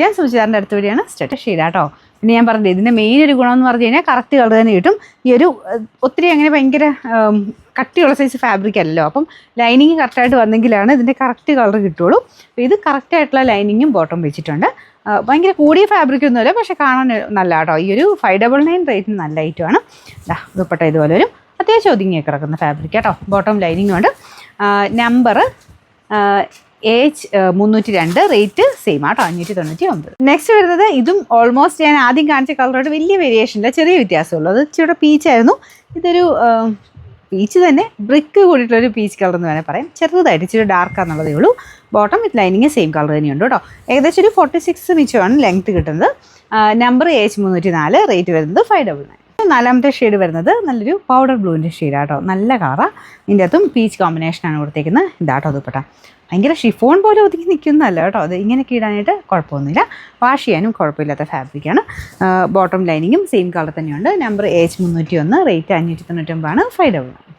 ജാൻസ് ചുരിദാറിൻ്റെ അടുത്ത വീഡിയോയാണ് സ്റ്റാർട്ട് ഷെയ്ഡാട്ടോ. പിന്നെ ഞാൻ പറഞ്ഞത് ഇതിൻ്റെ മെയിൻ ഒരു ഗുണമെന്ന് പറഞ്ഞു കഴിഞ്ഞാൽ കറക്റ്റ് കളർ തന്നെ കിട്ടും. ഈ ഒരു ഒത്തിരി അങ്ങനെ ഭയങ്കര കട്ടിയുള്ള സൈസ് ഫാബ്രിക് അല്ലല്ലോ, അപ്പം ലൈനിങ് കറക്റ്റായിട്ട് വന്നെങ്കിലാണ് ഇതിൻ്റെ കറക്റ്റ് കളർ കിട്ടുള്ളൂ. അപ്പോൾ ഇത് കറക്റ്റായിട്ടുള്ള ലൈനിങ്ങും ബോട്ടം വെച്ചിട്ടുണ്ട്. ഭയങ്കര കൂടിയ ഫാബ്രിക് ഒന്നുമില്ല, പക്ഷേ കാണാൻ നല്ല കേട്ടോ. ഈ ഒരു 599 റേറ്റിന് നല്ല ഐറ്റമാണ്. ദുപ്പട്ട ഇതുപോലെ വരും, അത്യാവശ്യം ഒതുങ്ങിയൊക്കെ കിടക്കുന്ന ഫാബ്രിക് കേട്ടോ. ബോട്ടം ലൈനിങ്ങും ഉണ്ട്. നമ്പർ H302, റേറ്റ് സെയിം ആട്ടോ, 599. നെക്സ്റ്റ് വരുന്നത് ഇതും ഓൾമോസ്റ്റ് ഞാൻ ആദ്യം കാണിച്ച കളറായിട്ട് വലിയ വേരിയേഷൻ ഇല്ല, ചെറിയ വ്യത്യാസമുള്ളൂ. അത് ഇച്ചിരി പീച്ചായിരുന്നു. ഇതൊരു പീച്ച് തന്നെ, ബ്രിക്ക് കൂടിയിട്ടുള്ളൊരു പീച്ച് കളർ എന്ന് വേണേൽ പറയാം. ചെറുതായിട്ട് ഇച്ചിരി ഡാർക്കാന്നുള്ളതേ ഉള്ളൂ. Bottom with lining same colour തന്നെയുണ്ട് കേട്ടോ. ഏകദേശം ഒരു 46 ഇഞ്ചാണ് ലെങ്ത്ത് കിട്ടുന്നത്. നമ്പർ H304, റേറ്റ് വരുന്നത് 599. നാലാമത്തെ ഷെയ്ഡ് വരുന്നത് നല്ലൊരു പൗഡർ ബ്ലൂവിൻ്റെ ഷെയ്ഡാട്ടോ. നല്ല കളറാണ്. ഇതിൻ്റെ അകത്തും പീച്ച് കോമ്പിനേഷനാണ് കൊടുത്തേക്കുന്നത്. ഇതാട്ടോ ദുപ്പട്ട. ഭയങ്കര ഷിഫോൺ പോലെ ഒതുങ്ങി നിൽക്കുന്നതല്ല കേട്ടോ. അത് ഇങ്ങനെയൊക്കെ ഇടാനായിട്ട് കുഴപ്പമൊന്നുമില്ല, വാഷ് ചെയ്യാനും കുഴപ്പമില്ലാത്ത ഫാബ്രിക്കാണ്. ബോട്ടം ലൈനിങ്ങും സെയിം കളർ തന്നെയുണ്ട്. Number H301, rate 599, 599.